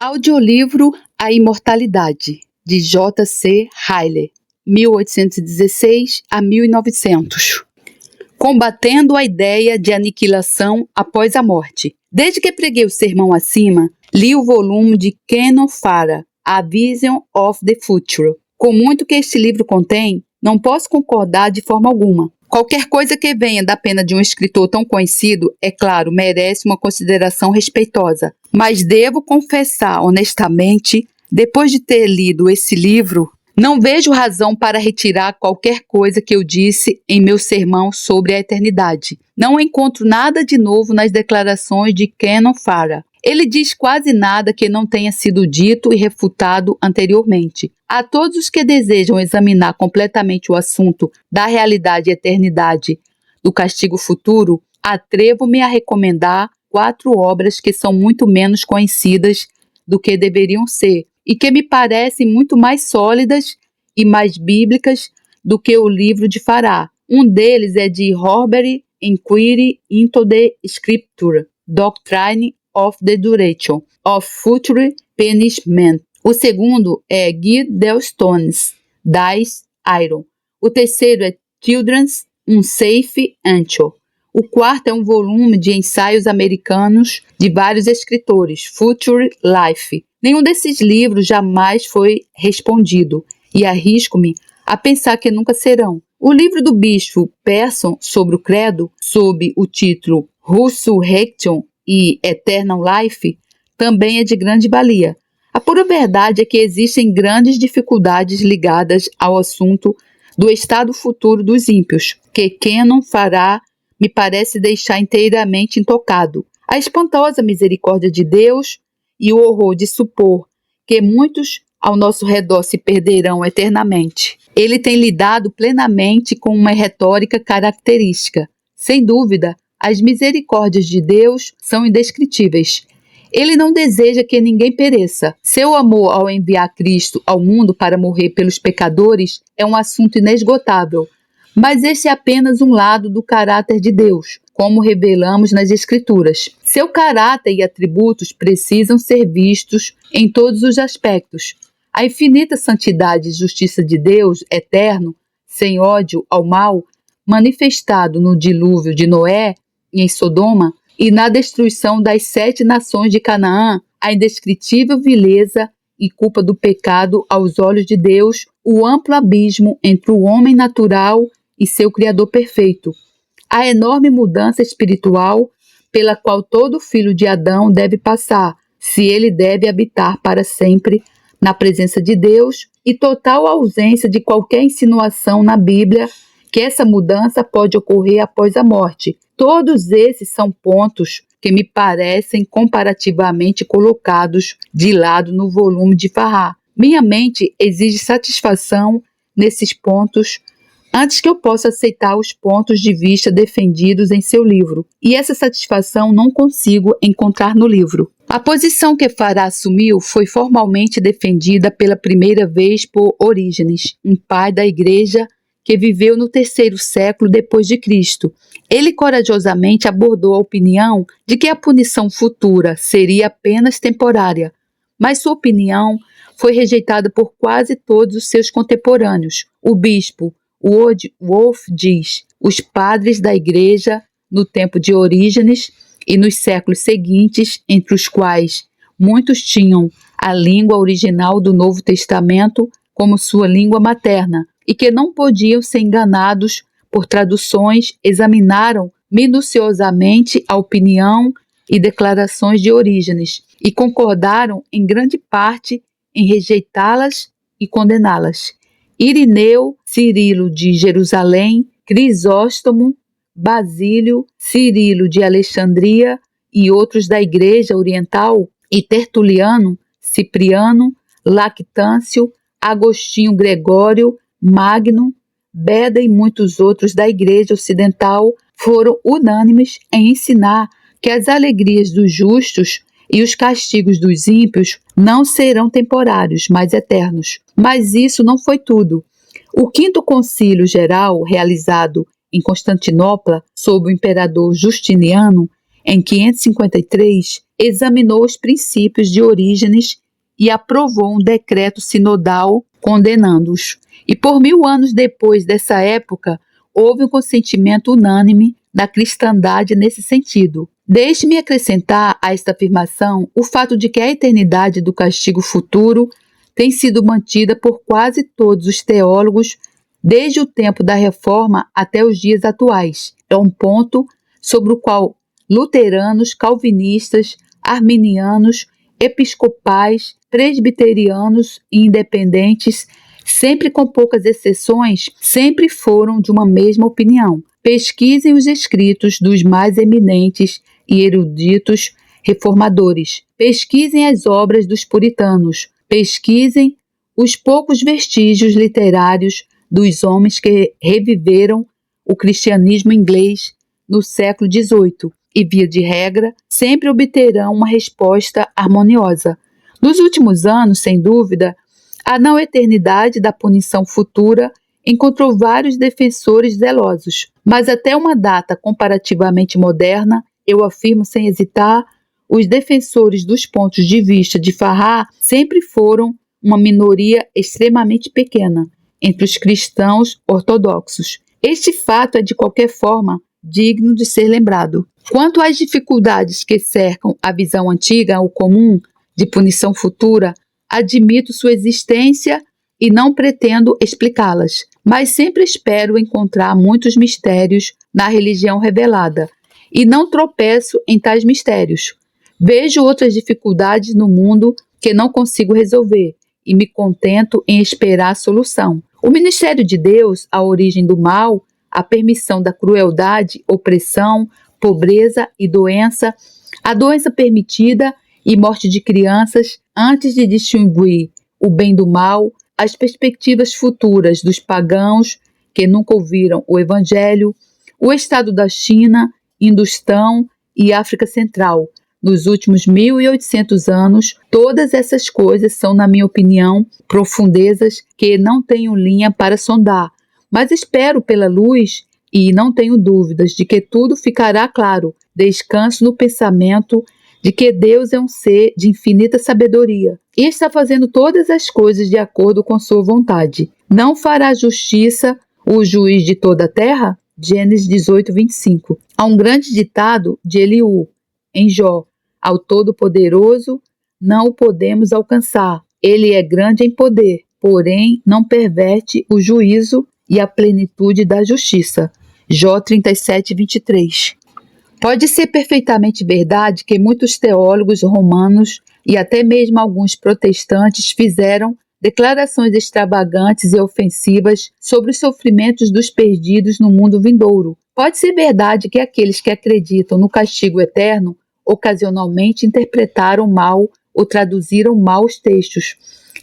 Audiolivro A Imortalidade, de J.C. Ryle, 1816 a 1900. Combatendo a ideia de aniquilação após a morte. Desde que preguei o sermão acima, li o volume de Kenon Farah, A Vision of the Future. Com muito que este livro contém, não posso concordar de forma alguma. Qualquer coisa que venha da pena de um escritor tão conhecido, é claro, merece uma consideração respeitosa. Mas devo confessar honestamente, depois de ter lido esse livro, não vejo razão para retirar qualquer coisa que eu disse em meu sermão sobre a eternidade. Não encontro nada de novo nas declarações de Kenon Farah. Ele diz quase nada que não tenha sido dito e refutado anteriormente. A todos os que desejam examinar completamente o assunto da realidade e eternidade do castigo futuro, atrevo-me a recomendar 4 obras que são muito menos conhecidas do que deveriam ser e que me parecem muito mais sólidas e mais bíblicas do que o livro de Farah. Um deles é de Horbury, Inquiry into the Scripture, Doctrine of the Duration of Future Punishment. O segundo é Guy Delstones, Dies Iron. O terceiro é Children's Unsafe Antio. O quarto é um volume de ensaios americanos de vários escritores, Future Life. Nenhum desses livros jamais foi respondido, e arrisco-me a pensar que nunca serão. O livro do bispo Persson sobre o credo, sob o título Resurrection e Eternal Life, também é de grande valia. A pura verdade é que existem grandes dificuldades ligadas ao assunto do estado futuro dos ímpios, que Kenon Farah me parece deixar inteiramente intocado. A espantosa misericórdia de Deus e o horror de supor que muitos ao nosso redor se perderão eternamente. Ele tem lidado plenamente com uma retórica característica. Sem dúvida, as misericórdias de Deus são indescritíveis. Ele não deseja que ninguém pereça. Seu amor ao enviar Cristo ao mundo para morrer pelos pecadores é um assunto inesgotável. Mas esse é apenas um lado do caráter de Deus, como revelamos nas Escrituras. Seu caráter e atributos precisam ser vistos em todos os aspectos. A infinita santidade e justiça de Deus, eterno, sem ódio ao mal, manifestado no dilúvio de Noé e em Sodoma, e na destruição das 7 nações de Canaã, a indescritível vileza e culpa do pecado aos olhos de Deus, o amplo abismo entre o homem natural e seu Criador perfeito, a enorme mudança espiritual pela qual todo filho de Adão deve passar, se ele deve habitar para sempre na presença de Deus, e total ausência de qualquer insinuação na Bíblia que essa mudança pode ocorrer após a morte. Todos esses são pontos que me parecem comparativamente colocados de lado no volume de Farah. Minha mente exige satisfação nesses pontos antes que eu possa aceitar os pontos de vista defendidos em seu livro, e essa satisfação não consigo encontrar no livro. A posição que Farah assumiu foi formalmente defendida pela primeira vez por Orígenes, um pai da Igreja que viveu no 3º século depois de Cristo. Ele corajosamente abordou a opinião de que a punição futura seria apenas temporária, mas sua opinião foi rejeitada por quase todos os seus contemporâneos. O bispo Woodwolf diz: os padres da Igreja, no tempo de Orígenes e nos séculos seguintes, entre os quais muitos tinham a língua original do Novo Testamento como sua língua materna, e que não podiam ser enganados por traduções, examinaram minuciosamente a opinião e declarações de Orígenes e concordaram em grande parte em rejeitá-las e condená-las. Irineu, Cirilo de Jerusalém, Crisóstomo, Basílio, Cirilo de Alexandria e outros da Igreja Oriental, e Tertuliano, Cipriano, Lactâncio, Agostinho Gregório, Magno, Beda e muitos outros da Igreja Ocidental foram unânimes em ensinar que as alegrias dos justos e os castigos dos ímpios não serão temporários, mas eternos. Mas isso não foi tudo. O 5º Concílio Geral, realizado em Constantinopla, sob o imperador Justiniano, em 553, examinou os princípios de Orígenes e aprovou um decreto sinodal condenando-os. E por 1000 anos depois dessa época, houve um consentimento unânime da cristandade nesse sentido. Deixe-me acrescentar a esta afirmação o fato de que a eternidade do castigo futuro tem sido mantida por quase todos os teólogos desde o tempo da Reforma até os dias atuais. É um ponto sobre o qual luteranos, calvinistas, arminianos, episcopais, presbiterianos e independentes, sempre com poucas exceções, sempre foram de uma mesma opinião. Pesquisem os escritos dos mais eminentes e eruditos reformadores. Pesquisem as obras dos puritanos. Pesquisem os poucos vestígios literários dos homens que reviveram o cristianismo inglês no século XVIII e, via de regra, sempre obterão uma resposta harmoniosa. Nos últimos anos, sem dúvida, a não eternidade da punição futura encontrou vários defensores zelosos, mas até uma data comparativamente moderna, eu afirmo sem hesitar, os defensores dos pontos de vista de Farrar sempre foram uma minoria extremamente pequena entre os cristãos ortodoxos. Este fato é, de qualquer forma, digno de ser lembrado. Quanto às dificuldades que cercam a visão antiga ou comum de punição futura, admito sua existência e não pretendo explicá-las, mas sempre espero encontrar muitos mistérios na religião revelada e não tropeço em tais mistérios. Vejo outras dificuldades no mundo que não consigo resolver e me contento em esperar a solução. O ministério de Deus, a origem do mal, a permissão da crueldade, opressão, pobreza e doença, a doença permitida e morte de crianças, antes de distinguir o bem do mal, as perspectivas futuras dos pagãos que nunca ouviram o Evangelho, o estado da China, Hindustão e África Central. Nos últimos 1800 anos, todas essas coisas são, na minha opinião, profundezas que não tenho linha para sondar, mas espero pela luz e não tenho dúvidas de que tudo ficará claro. Descanso no pensamento de que Deus é um ser de infinita sabedoria e está fazendo todas as coisas de acordo com sua vontade. Não fará justiça o juiz de toda a terra? Gênesis 18, 25. Há um grande ditado de Eliú, em Jó: ao Todo-Poderoso não o podemos alcançar. Ele é grande em poder, porém não perverte o juízo e a plenitude da justiça. Jó 37, 23. Pode ser perfeitamente verdade que muitos teólogos romanos e até mesmo alguns protestantes fizeram declarações extravagantes e ofensivas sobre os sofrimentos dos perdidos no mundo vindouro. Pode ser verdade que aqueles que acreditam no castigo eterno ocasionalmente interpretaram mal ou traduziram mal os textos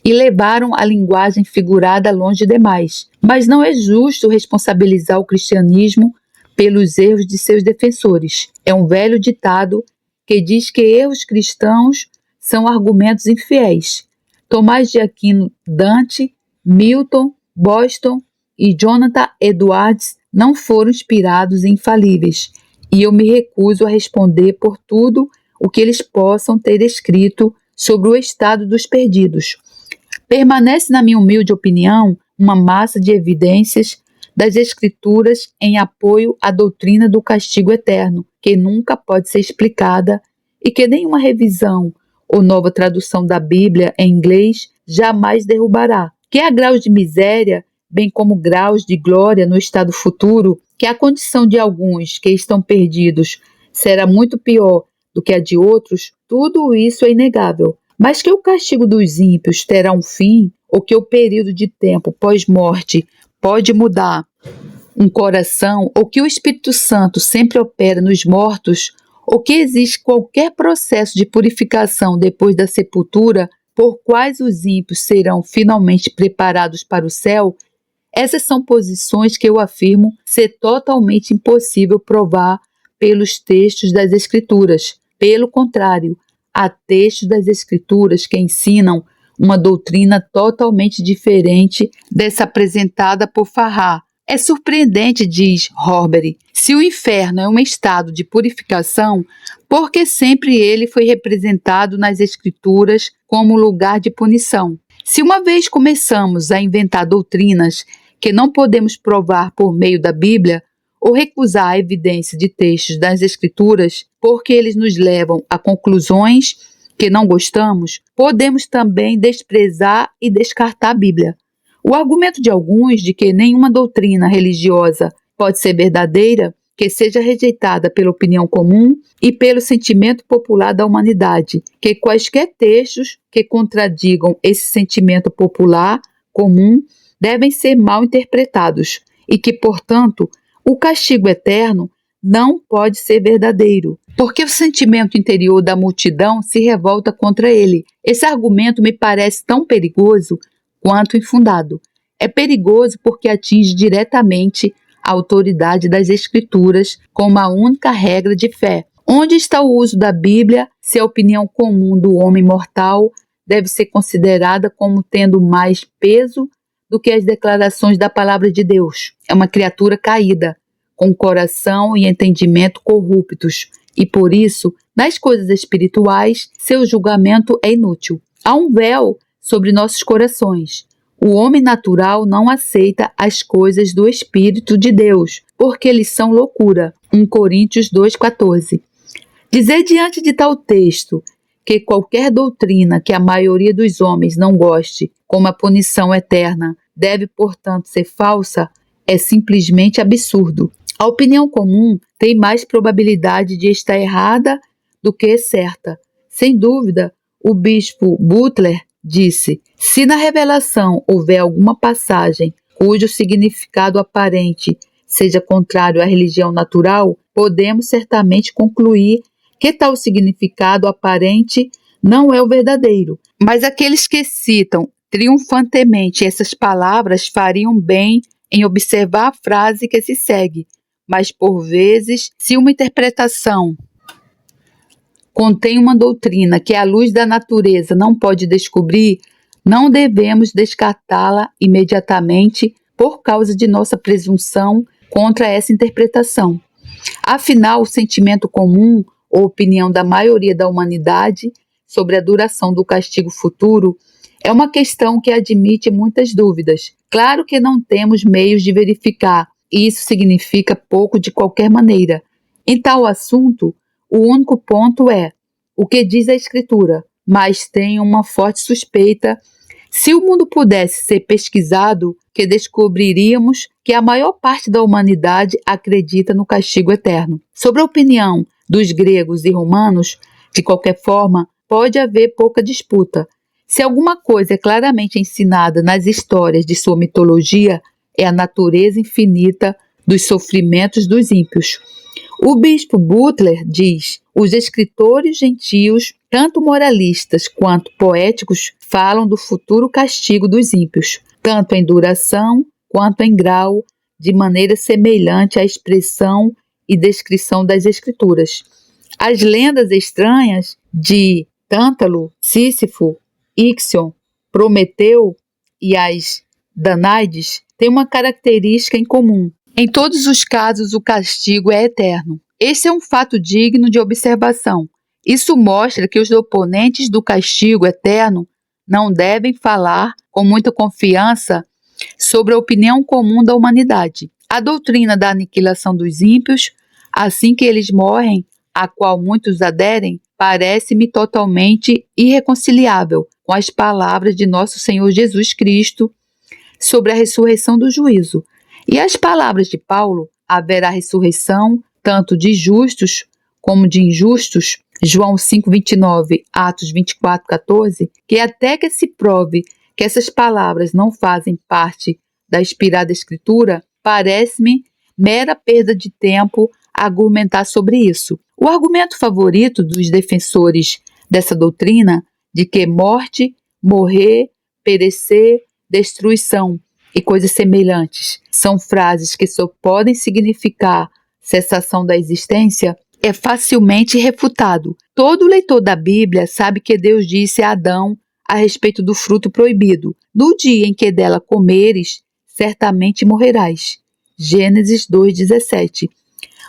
e levaram a linguagem figurada longe demais. Mas não é justo responsabilizar o cristianismo pelos erros de seus defensores. É um velho ditado que diz que erros cristãos são argumentos infiéis. Tomás de Aquino, Dante, Milton, Boston e Jonathan Edwards não foram inspirados e infalíveis, e eu me recuso a responder por tudo o que eles possam ter escrito sobre o estado dos perdidos. Permanece, na minha humilde opinião, uma massa de evidências das Escrituras em apoio à doutrina do castigo eterno, que nunca pode ser explicada e que nenhuma revisão ou nova tradução da Bíblia em inglês jamais derrubará. Que há graus de miséria, bem como graus de glória no estado futuro, que a condição de alguns que estão perdidos será muito pior do que a de outros, tudo isso é inegável. Mas que o castigo dos ímpios terá um fim, ou que o período de tempo pós-morte pode mudar um coração, ou que o Espírito Santo sempre opera nos mortos, ou que existe qualquer processo de purificação depois da sepultura, por quais os ímpios serão finalmente preparados para o céu, essas são posições que eu afirmo ser totalmente impossível provar pelos textos das Escrituras. Pelo contrário, há textos das Escrituras que ensinam uma doutrina totalmente diferente dessa apresentada por Farrar. É surpreendente, diz Horbury, se o inferno é um estado de purificação, porque sempre ele foi representado nas Escrituras como lugar de punição. Se uma vez começamos a inventar doutrinas que não podemos provar por meio da Bíblia, ou recusar a evidência de textos das Escrituras, porque eles nos levam a conclusões que não gostamos, podemos também desprezar e descartar a Bíblia. O argumento de alguns de que nenhuma doutrina religiosa pode ser verdadeira, que seja rejeitada pela opinião comum e pelo sentimento popular da humanidade, que quaisquer textos que contradigam esse sentimento popular comum devem ser mal interpretados e que, portanto, o castigo eterno não pode ser verdadeiro, porque o sentimento interior da multidão se revolta contra ele. Esse argumento me parece tão perigoso quanto infundado. É perigoso porque atinge diretamente a autoridade das Escrituras como a única regra de fé. Onde está o uso da Bíblia se a opinião comum do homem mortal deve ser considerada como tendo mais peso do que as declarações da palavra de Deus? É uma criatura caída, com coração e entendimento corruptos, e por isso, nas coisas espirituais, seu julgamento é inútil. Há um véu sobre nossos corações. O homem natural não aceita as coisas do Espírito de Deus, porque eles são loucura. 1 Coríntios 2,14. Dizer diante de tal texto que qualquer doutrina que a maioria dos homens não goste, como a punição eterna, deve, portanto, ser falsa, é simplesmente absurdo. A opinião comum tem mais probabilidade de estar errada do que certa. Sem dúvida, o bispo Butler disse: se na revelação houver alguma passagem cujo significado aparente seja contrário à religião natural, podemos certamente concluir que tal significado aparente não é o verdadeiro. Mas aqueles que citam triunfantemente essas palavras fariam bem em observar a frase que se segue. Mas, por vezes, se uma interpretação contém uma doutrina que a luz da natureza não pode descobrir, não devemos descartá-la imediatamente por causa de nossa presunção contra essa interpretação. Afinal, o sentimento comum ou opinião da maioria da humanidade sobre a duração do castigo futuro é uma questão que admite muitas dúvidas. Claro que não temos meios de verificar, e isso significa pouco de qualquer maneira. Em tal assunto, o único ponto é o que diz a Escritura, mas tenho uma forte suspeita. Se o mundo pudesse ser pesquisado, que descobriríamos que a maior parte da humanidade acredita no castigo eterno. Sobre a opinião dos gregos e romanos, de qualquer forma, pode haver pouca disputa. Se alguma coisa é claramente ensinada nas histórias de sua mitologia, é a natureza infinita dos sofrimentos dos ímpios. O bispo Butler diz: os escritores gentios, tanto moralistas quanto poéticos, falam do futuro castigo dos ímpios, tanto em duração quanto em grau, de maneira semelhante à expressão e descrição das Escrituras. As lendas estranhas de Tântalo, Sísifo, Ixion, Prometeu e as Danáides têm uma característica em comum. Em todos os casos, o castigo é eterno. Este é um fato digno de observação. Isso mostra que os oponentes do castigo eterno não devem falar com muita confiança sobre a opinião comum da humanidade. A doutrina da aniquilação dos ímpios, assim que eles morrem, a qual muitos aderem, parece-me totalmente irreconciliável com as palavras de nosso Senhor Jesus Cristo sobre a ressurreição do juízo. E as palavras de Paulo: haverá ressurreição tanto de justos como de injustos, João 5,29, Atos 24,14, que até que se prove que essas palavras não fazem parte da inspirada Escritura, parece-me mera perda de tempo argumentar sobre isso. O argumento favorito dos defensores dessa doutrina de que morte, morrer, perecer, destruição e coisas semelhantes são frases que só podem significar cessação da existência é facilmente refutado. Todo leitor da Bíblia sabe que Deus disse a Adão a respeito do fruto proibido: no dia em que dela comeres, certamente morrerás. Gênesis 2,17.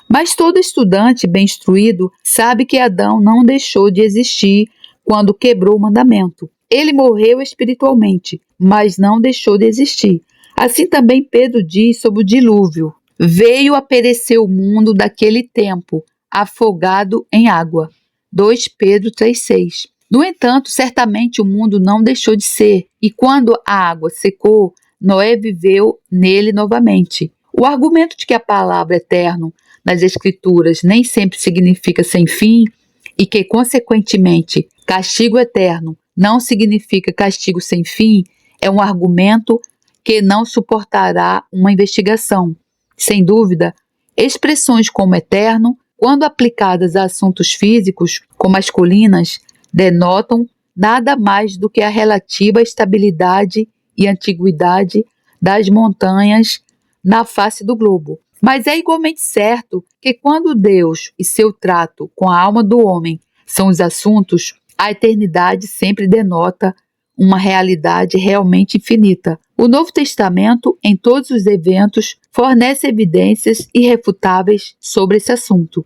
Mas todo estudante bem instruído sabe que Adão não deixou de existir quando quebrou o mandamento. Ele morreu espiritualmente, mas não deixou de existir. Assim também Pedro diz sobre o dilúvio. Veio a perecer o mundo daquele tempo, afogado em água. 2 Pedro 3,6. No entanto, certamente o mundo não deixou de ser, e quando a água secou, Noé viveu nele novamente. O argumento de que a palavra eterno nas Escrituras nem sempre significa sem fim e que, consequentemente, castigo eterno não significa castigo sem fim é um argumento que não suportará uma investigação. Sem dúvida, expressões como eterno, quando aplicadas a assuntos físicos, como as colinas, denotam nada mais do que a relativa estabilidade e antiguidade das montanhas na face do globo. Mas é igualmente certo que quando Deus e seu trato com a alma do homem são os assuntos, a eternidade sempre denota uma realidade realmente infinita. O Novo Testamento, em todos os eventos, fornece evidências irrefutáveis sobre esse assunto.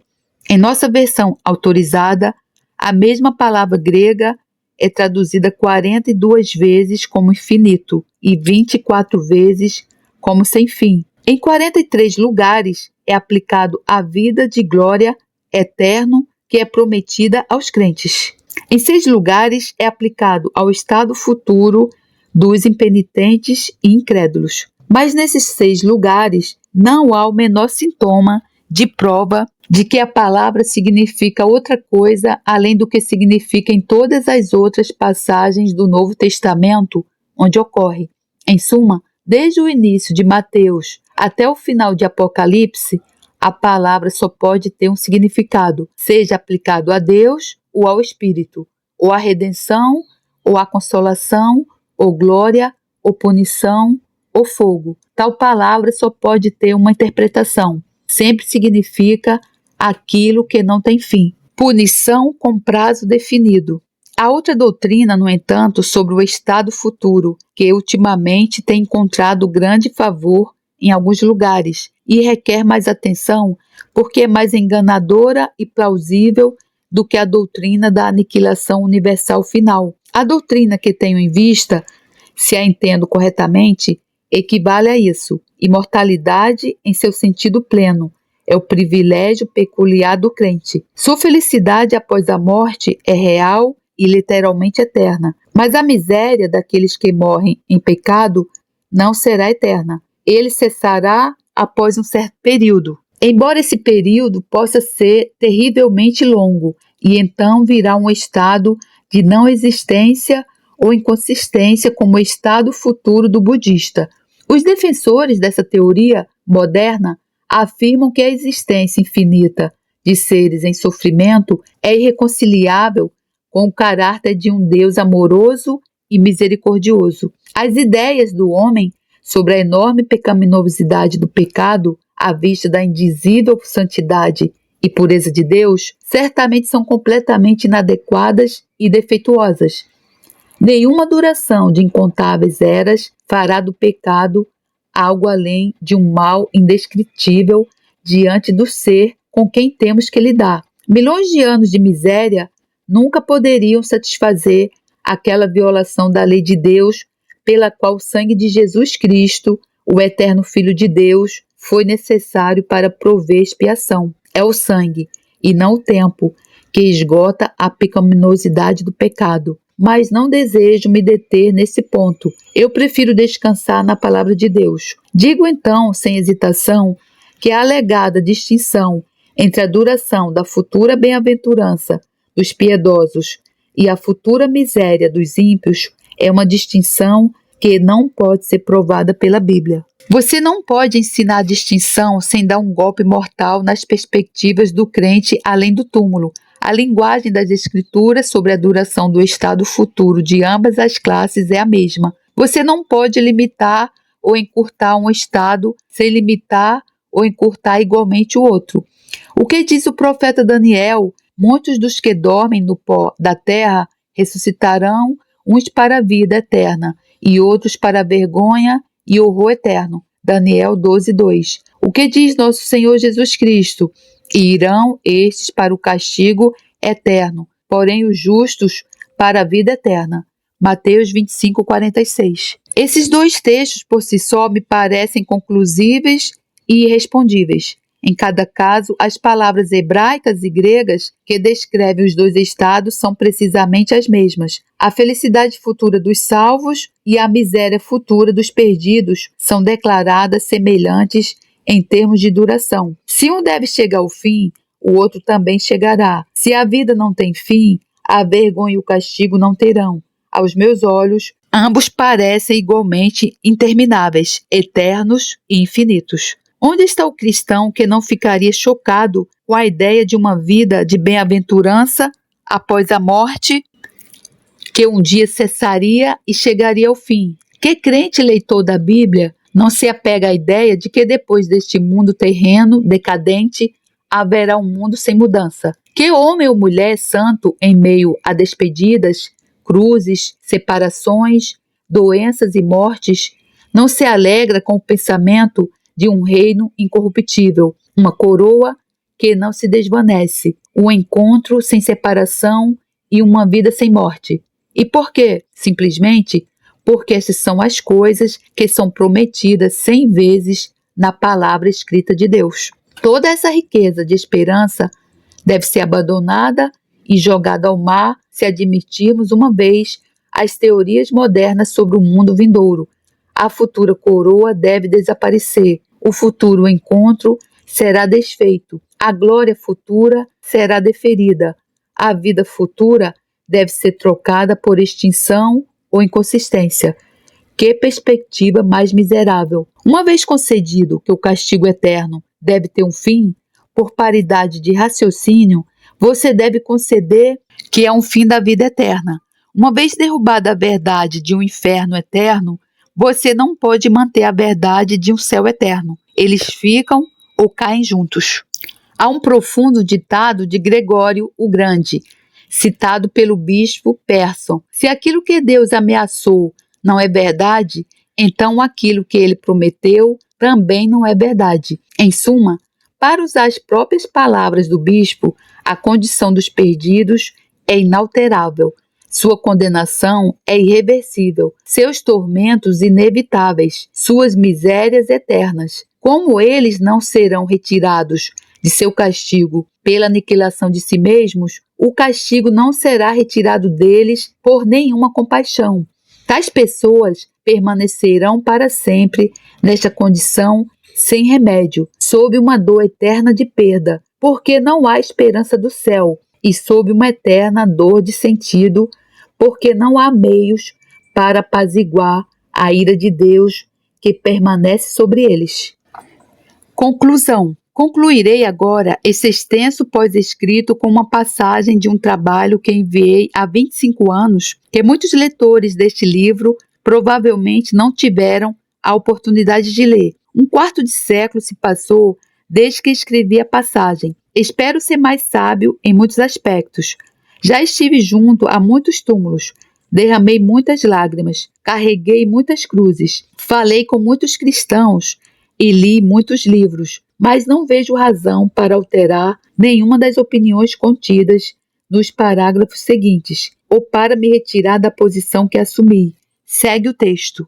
Em nossa versão autorizada, a mesma palavra grega é traduzida 42 vezes como infinito e 24 vezes como sem fim. Em 43 lugares é aplicado a vida de glória eterno que é prometida aos crentes. Em 6 lugares é aplicado ao estado futuro dos impenitentes e incrédulos. Mas nesses 6 lugares não há o menor sintoma de prova de que a palavra significa outra coisa além do que significa em todas as outras passagens do Novo Testamento onde ocorre. Em suma, desde o início de Mateus até o final de Apocalipse, a palavra só pode ter um significado, seja aplicado a Deus ou ao Espírito, ou à redenção, ou à consolação, ou glória, ou punição, ou fogo. Tal palavra só pode ter uma interpretação. Sempre significa aquilo que não tem fim. Punição com prazo definido. Há outra doutrina, no entanto, sobre o estado futuro, que ultimamente tem encontrado grande favor em alguns lugares e requer mais atenção porque é mais enganadora e plausível do que a doutrina da aniquilação universal final. A doutrina que tenho em vista, se a entendo corretamente, equivale a isso. Imortalidade em seu sentido pleno. É o privilégio peculiar do crente. Sua felicidade após a morte é real e literalmente eterna. Mas a miséria daqueles que morrem em pecado não será eterna. Ele cessará após um certo período. Embora esse período possa ser terrivelmente longo, e então virá um estado de não existência ou inconsistência como o estado futuro do budista. Os defensores dessa teoria moderna afirmam que a existência infinita de seres em sofrimento é irreconciliável com o caráter de um Deus amoroso e misericordioso. As ideias do homem sobre a enorme pecaminosidade do pecado, à vista da indizível santidade e pureza de Deus, certamente são completamente inadequadas e defeituosas. Nenhuma duração de incontáveis eras fará do pecado algo além de um mal indescritível diante do ser com quem temos que lidar. Milhões de anos de miséria nunca poderiam satisfazer aquela violação da lei de Deus pela qual o sangue de Jesus Cristo, o eterno Filho de Deus, foi necessário para prover expiação. É o sangue, e não o tempo, que esgota a pecaminosidade do pecado. Mas não desejo me deter nesse ponto. Eu prefiro descansar na palavra de Deus. Digo então, sem hesitação, que a alegada distinção entre a duração da futura bem-aventurança dos piedosos e a futura miséria dos ímpios é uma distinção que não pode ser provada pela Bíblia. Você não pode ensinar a distinção sem dar um golpe mortal nas perspectivas do crente além do túmulo. A linguagem das Escrituras sobre a duração do estado futuro de ambas as classes é a mesma. Você não pode limitar ou encurtar um estado sem limitar ou encurtar igualmente o outro. O que diz o profeta Daniel? Muitos dos que dormem no pó da terra ressuscitarão, uns para a vida eterna e outros para a vergonha e horror eterno. Daniel 12:2. O que diz nosso Senhor Jesus Cristo? E irão estes para o castigo eterno, porém os justos para a vida eterna. Mateus 25:46. Esses dois textos por si só me parecem conclusíveis e irrespondíveis. Em cada caso, as palavras hebraicas e gregas que descrevem os dois estados são precisamente as mesmas. A felicidade futura dos salvos e a miséria futura dos perdidos são declaradas semelhantes em termos de duração. Se um deve chegar ao fim, o outro também chegará. Se a vida não tem fim, a vergonha e o castigo não terão. Aos meus olhos, ambos parecem igualmente intermináveis, eternos e infinitos. Onde está o cristão que não ficaria chocado com a ideia de uma vida de bem-aventurança após a morte, que um dia cessaria e chegaria ao fim? Que crente leitor da Bíblia não se apega à ideia de que depois deste mundo terreno, decadente, haverá um mundo sem mudança? Que homem ou mulher santo, em meio a despedidas, cruzes, separações, doenças e mortes, não se alegra com o pensamento de um reino incorruptível, uma coroa que não se desvanece, um encontro sem separação e uma vida sem morte? E por quê? Simplesmente porque essas são as coisas que são prometidas 100 vezes na palavra escrita de Deus. Toda essa riqueza de esperança deve ser abandonada e jogada ao mar se admitirmos uma vez as teorias modernas sobre o mundo vindouro. A futura coroa deve desaparecer, o futuro encontro será desfeito, a glória futura será deferida, a vida futura deve ser trocada por extinção ou inconsistência. Que perspectiva mais miserável! Uma vez concedido que o castigo eterno deve ter um fim, por paridade de raciocínio, você deve conceder que é um fim da vida eterna. Uma vez derrubada a verdade de um inferno eterno, você não pode manter a verdade de um céu eterno. Eles ficam ou caem juntos. Há um profundo ditado de Gregório o Grande, citado pelo bispo Persson. Se aquilo que Deus ameaçou não é verdade, então aquilo que ele prometeu também não é verdade. Em suma, para usar as próprias palavras do bispo, a condição dos perdidos é inalterável. Sua condenação é irreversível, seus tormentos inevitáveis, suas misérias eternas. Como eles não serão retirados de seu castigo pela aniquilação de si mesmos, o castigo não será retirado deles por nenhuma compaixão. Tais pessoas permanecerão para sempre nesta condição sem remédio, sob uma dor eterna de perda, porque não há esperança do céu, e sob uma eterna dor de sentido, porque não há meios para apaziguar a ira de Deus que permanece sobre eles. Conclusão. Concluirei agora esse extenso pós-escrito com uma passagem de um trabalho que enviei há 25 anos, que muitos leitores deste livro provavelmente não tiveram a oportunidade de ler. Um quarto de século se passou desde que escrevi a passagem. Espero ser mais sábio em muitos aspectos. Já estive junto a muitos túmulos, derramei muitas lágrimas, carreguei muitas cruzes, falei com muitos cristãos e li muitos livros, mas não vejo razão para alterar nenhuma das opiniões contidas nos parágrafos seguintes, ou para me retirar da posição que assumi. Segue o texto.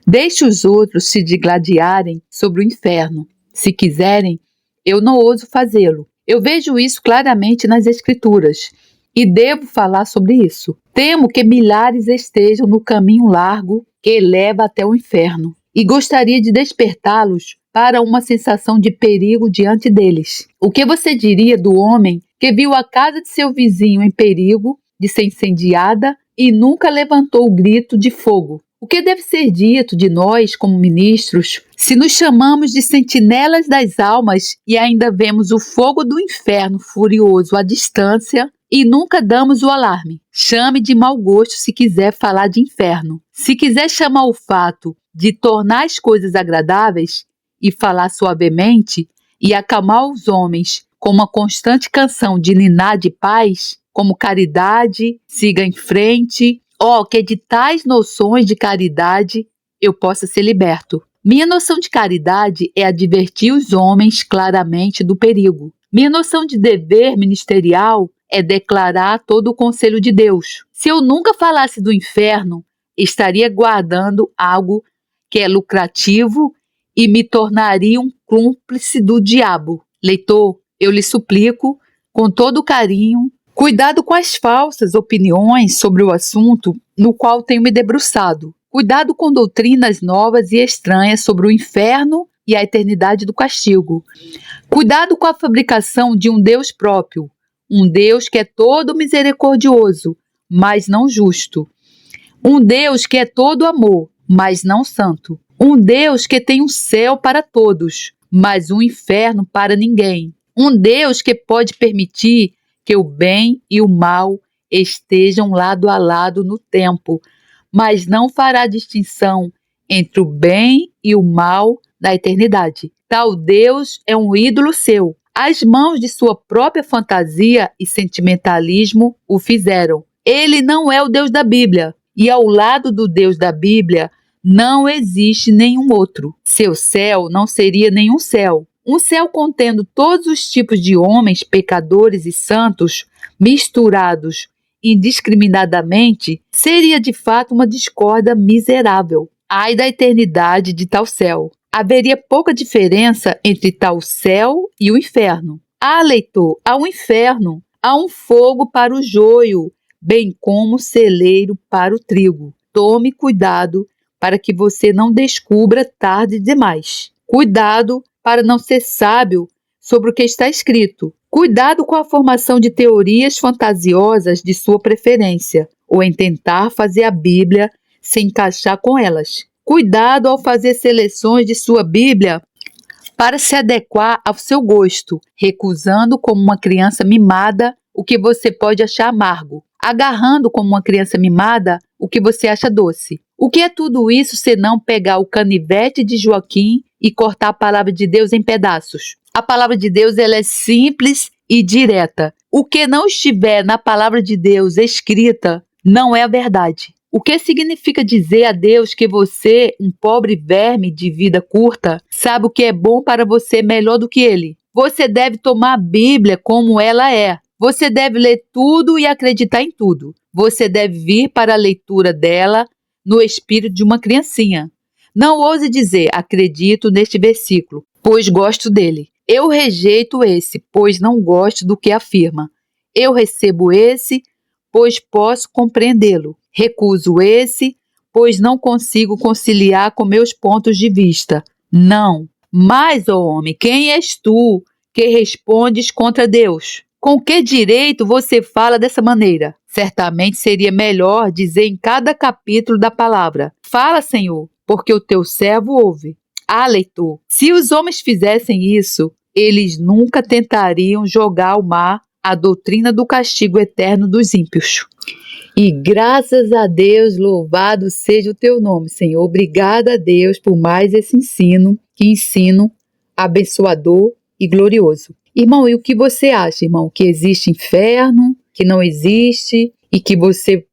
Deixe os outros se digladiarem sobre o inferno. Se quiserem, eu não ouso fazê-lo. Eu vejo isso claramente nas Escrituras e devo falar sobre isso. Temo que milhares estejam no caminho largo que leva até o inferno e gostaria de despertá-los para uma sensação de perigo diante deles. O que você diria do homem que viu a casa de seu vizinho em perigo de ser incendiada e nunca levantou o grito de fogo? O que deve ser dito de nós, como ministros, se nos chamamos de sentinelas das almas e ainda vemos o fogo do inferno furioso à distância e nunca damos o alarme? Chame de mau gosto se quiser falar de inferno. Se quiser chamar o fato de tornar as coisas agradáveis e falar suavemente e acalmar os homens com uma constante canção de ninar de paz, como caridade, siga em frente, que de tais noções de caridade eu possa ser liberto. Minha noção de caridade é advertir os homens claramente do perigo. Minha noção de dever ministerial é declarar todo o conselho de Deus. Se eu nunca falasse do inferno, estaria guardando algo que é lucrativo e me tornaria um cúmplice do diabo. Leitor, eu lhe suplico, com todo carinho, cuidado com as falsas opiniões sobre o assunto no qual tenho me debruçado. Cuidado com doutrinas novas e estranhas sobre o inferno e a eternidade do castigo. Cuidado com a fabricação de um Deus próprio, um Deus que é todo misericordioso, mas não justo. Um Deus que é todo amor, mas não santo. Um Deus que tem um céu para todos, mas um inferno para ninguém. Um Deus que pode permitir que o bem e o mal estejam lado a lado no tempo, mas não fará distinção entre o bem e o mal da eternidade. Tal Deus é um ídolo seu. As mãos de sua própria fantasia e sentimentalismo o fizeram. Ele não é o Deus da Bíblia, e ao lado do Deus da Bíblia não existe nenhum outro. Seu céu não seria nenhum céu. Um céu contendo todos os tipos de homens, pecadores e santos, misturados indiscriminadamente, seria de fato uma discórdia miserável. Ai da eternidade de tal céu! Haveria pouca diferença entre tal céu e o inferno. Ah, leitor, há um inferno, há um fogo para o joio, bem como celeiro para o trigo. Tome cuidado para que você não descubra tarde demais. Cuidado para não ser sábio sobre o que está escrito. Cuidado com a formação de teorias fantasiosas de sua preferência, ou em tentar fazer a Bíblia se encaixar com elas. Cuidado ao fazer seleções de sua Bíblia para se adequar ao seu gosto, recusando como uma criança mimada o que você pode achar amargo, agarrando como uma criança mimada o que você acha doce. O que é tudo isso senão pegar o canivete de Joaquim e cortar a palavra de Deus em pedaços? A palavra de Deus ela é simples e direta. O que não estiver na palavra de Deus escrita não é a verdade. O que significa dizer a Deus que você, um pobre verme de vida curta, sabe o que é bom para você melhor do que ele? Você deve tomar a Bíblia como ela é. Você deve ler tudo e acreditar em tudo. Você deve vir para a leitura dela no espírito de uma criancinha. Não ouse dizer, acredito neste versículo, pois gosto dele. Eu rejeito esse, pois não gosto do que afirma. Eu recebo esse, pois posso compreendê-lo. Recuso esse, pois não consigo conciliar com meus pontos de vista. Não. Mas, ó homem, quem és tu que respondes contra Deus? Com que direito você fala dessa maneira? Certamente seria melhor dizer em cada capítulo da palavra: fala, Senhor, porque o teu servo ouve. Ah, leitor, se os homens fizessem isso, eles nunca tentariam jogar ao mar a doutrina do castigo eterno dos ímpios. E graças a Deus, louvado seja o teu nome, Senhor. Obrigada a Deus por mais esse ensino, que ensino abençoador e glorioso. Irmão, e o que você acha, irmão? Que existe inferno, que não existe e que você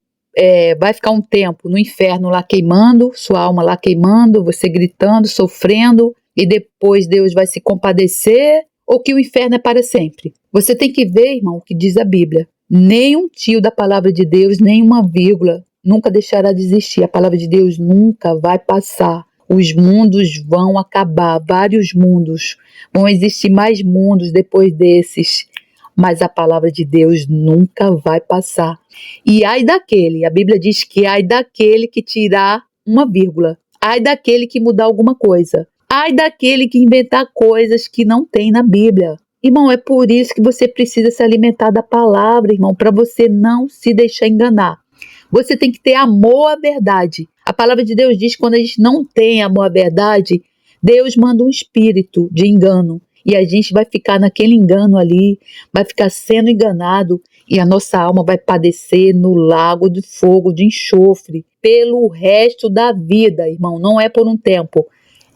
vai ficar um tempo no inferno lá queimando, sua alma lá queimando, você gritando, sofrendo, e depois Deus vai se compadecer, ou que o inferno é para sempre? Você tem que ver, irmão, o que diz a Bíblia. Nem um tio da palavra de Deus, nem uma vírgula, nunca deixará de existir. A palavra de Deus nunca vai passar. Os mundos vão acabar, vários mundos. Vão existir mais mundos depois desses. Mas a palavra de Deus nunca vai passar. E ai daquele, a Bíblia diz que ai daquele que tirar uma vírgula. Ai daquele que mudar alguma coisa. Ai daquele que inventar coisas que não tem na Bíblia. Irmão, é por isso que você precisa se alimentar da palavra, irmão, para você não se deixar enganar. Você tem que ter amor à verdade. A palavra de Deus diz que quando a gente não tem amor à verdade, Deus manda um espírito de engano. E a gente vai ficar naquele engano ali, vai ficar sendo enganado e a nossa alma vai padecer no lago de fogo, de enxofre, pelo resto da vida, irmão. Não é por um tempo,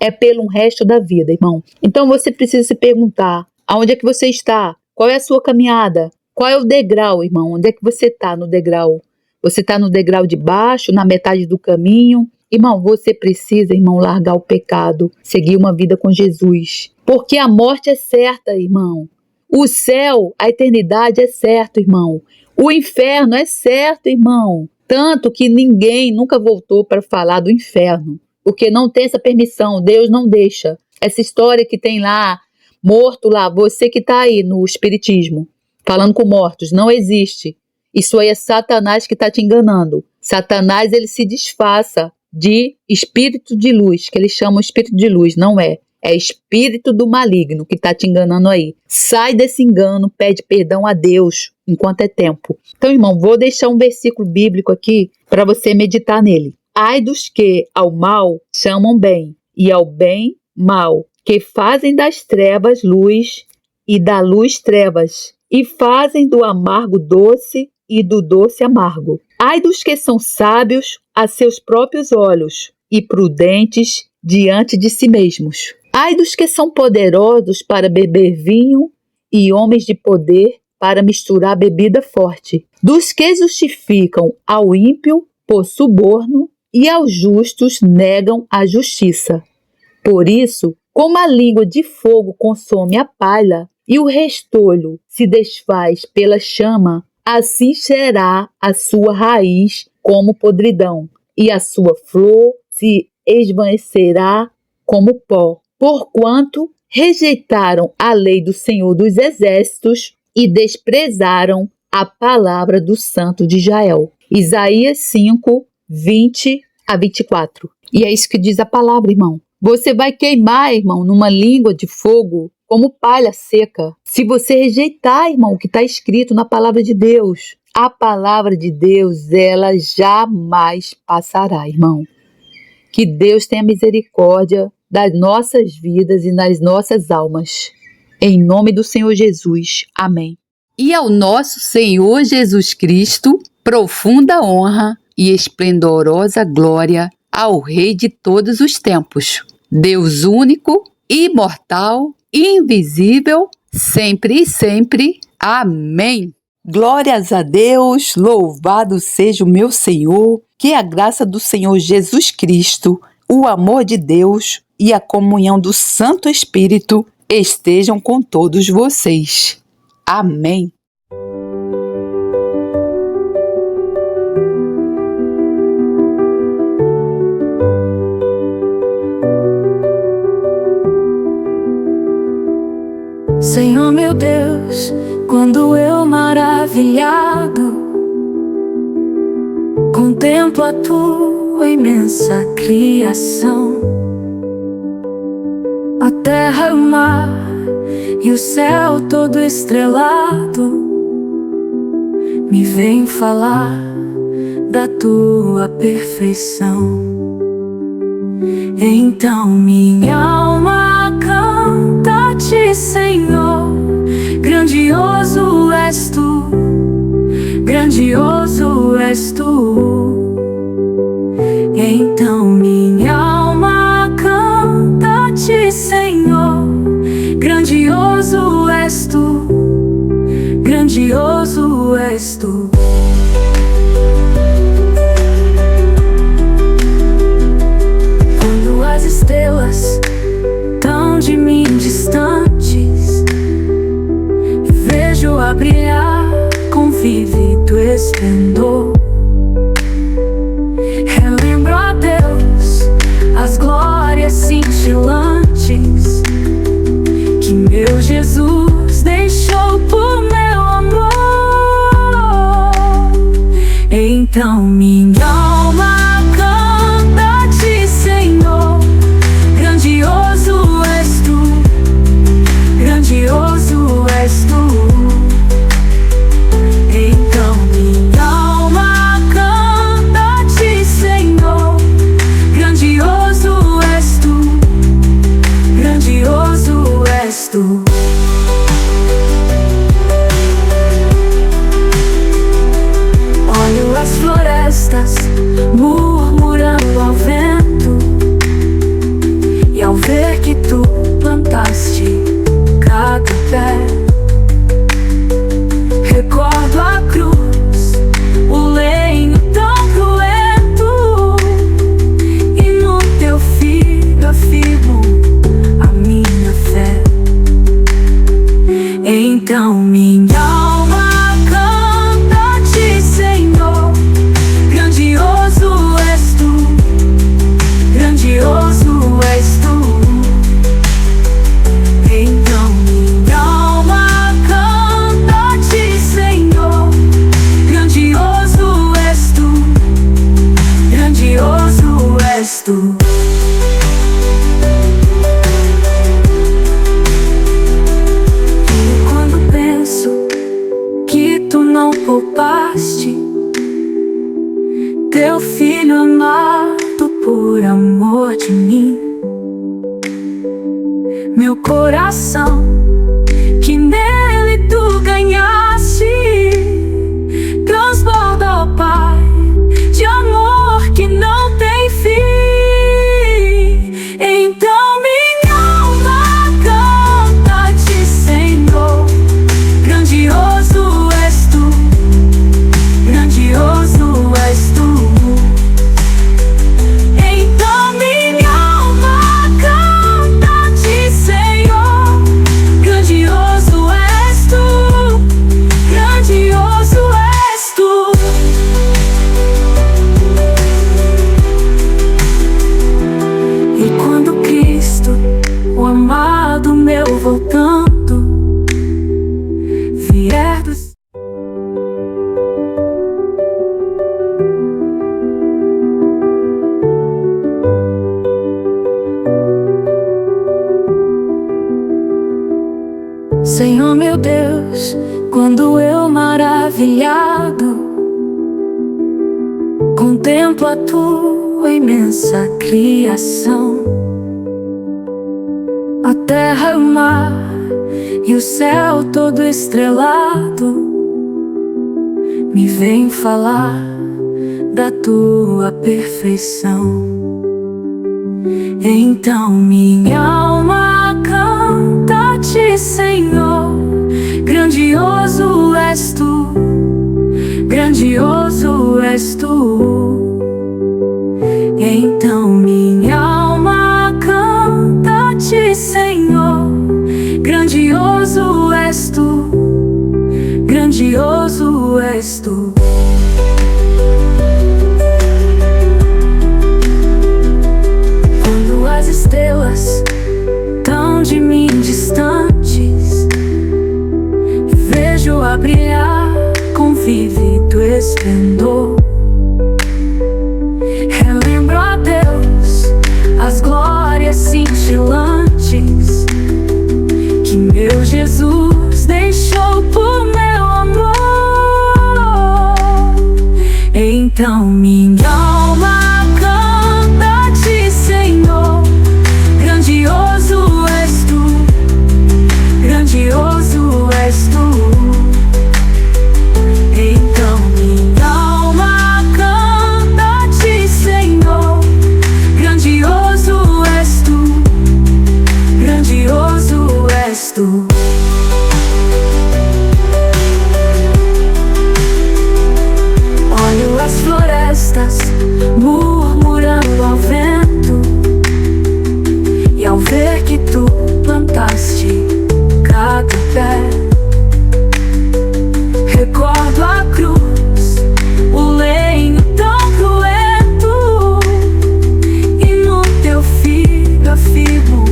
é pelo resto da vida, irmão. Então você precisa se perguntar, aonde é que você está? Qual é a sua caminhada? Qual é o degrau, irmão? Onde é que você está no degrau? Você está no degrau de baixo, na metade do caminho? Irmão, você precisa, irmão, largar o pecado, seguir uma vida com Jesus. Porque a morte é certa, irmão. O céu, a eternidade é certo, irmão. O inferno é certo, irmão. Tanto que ninguém nunca voltou para falar do inferno. Porque não tem essa permissão, Deus não deixa. Essa história que tem lá, morto lá, você que está aí no espiritismo, falando com mortos, não existe. Isso aí é Satanás que está te enganando. Satanás, ele se disfarça de espírito de luz, que eles chamam espírito de luz, não é. É espírito do maligno que está te enganando aí. Sai desse engano, pede perdão a Deus enquanto é tempo. Então, irmão, vou deixar um versículo bíblico aqui para você meditar nele. Ai dos que ao mal chamam bem, e ao bem mal, que fazem das trevas luz e da luz trevas, e fazem do amargo doce e do doce amargo. Ai dos que são sábios a seus próprios olhos e prudentes diante de si mesmos. Ai dos que são poderosos para beber vinho e homens de poder para misturar bebida forte. Dos que justificam ao ímpio por suborno e aos justos negam a justiça. Por isso, como a língua de fogo consome a palha e o restolho se desfaz pela chama, assim será a sua raiz como podridão, e a sua flor se esvanecerá como pó, porquanto rejeitaram a lei do Senhor dos Exércitos e desprezaram a palavra do Santo de Israel. Isaías 5, 20 a 24. E é isso que diz a palavra, irmão. Você vai queimar, irmão, numa língua de fogo como palha seca. Se você rejeitar, irmão, o que está escrito na palavra de Deus, a palavra de Deus, ela jamais passará, irmão. Que Deus tenha misericórdia das nossas vidas e nas nossas almas. Em nome do Senhor Jesus. Amém. E ao nosso Senhor Jesus Cristo, profunda honra e esplendorosa glória ao Rei de todos os tempos, Deus único, imortal, invisível, sempre e sempre. Amém. Glórias a Deus, louvado seja o meu Senhor, que a graça do Senhor Jesus Cristo, o amor de Deus e a comunhão do Santo Espírito estejam com todos vocês. Amém. Senhor meu Deus, quando eu maravilhado contemplo a tua imensa criação, a terra, o mar e o céu todo estrelado, me vem falar da tua perfeição. Então minha alma canta a ti, Senhor, grandioso és tu, grandioso és tu. Então minha alma canta a ti, Senhor, grandioso és tu, grandioso és tu. Quando as estrelas tão de mim distantes, vejo a brilhar com vívido esplendor. Relembro a Deus as glórias cintilantes que meu Jesus deixou por meu amor. Então minha alma canta a ti, Senhor, grandioso és tu, grandioso és tu. Então minha alma canta a ti, Senhor, grandioso és tu, grandioso és tu. és tu. E quando penso que tu não poupaste teu filho amado por amor de mim, meu coração que nele tu ganhaste transborda, ó Pai, de amor que não tem fim. Então minha alma canta-te, Senhor, grandioso és tu, grandioso és tu. Então minha alma canta-te, Senhor, grandioso és tu, grandioso és tu. E quando Cristo, o amado meu, voltando, vier do Senhor meu Deus, quando eu maravilhado contemplo a tua imensa criação, a terra, o mar e o céu todo estrelado, me vem falar da tua perfeição. Então minha alma canta-te, Senhor, grandioso és tu, grandioso és tu. Então minha alma canta-te, Senhor, grandioso és tu, grandioso és tu. Quando as estrelas tão de mim distantes, vejo a brilhar com vívido esplendor, relembro a Deus as glórias cintilantes que meu Jesus deixou por meu amor. Então minha alma canta-te, Senhor, grandioso és tu, grandioso és tu. Então minha alma canta-te, Senhor, grandioso és tu, grandioso és tu. Olho as florestas murmurando ao vento, e ao ver que tu plantaste cada pé, recordo a cruz, o lenho tão cruento, e no teu filho afirmo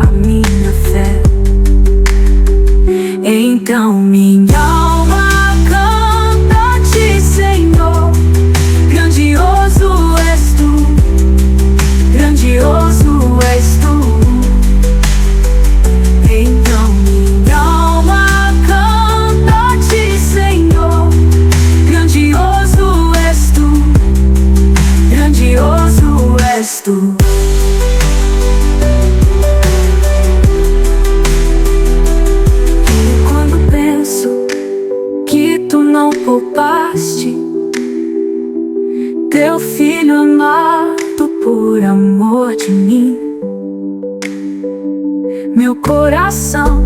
a minha fé. Então minha alma canta-te, Senhor, grandioso és tu, grandioso és tu. Então minha alma canta-te, Senhor, grandioso és tu, grandioso és tu. E quando penso que tu não poupaste teu filho amado por amor de mim, meu coração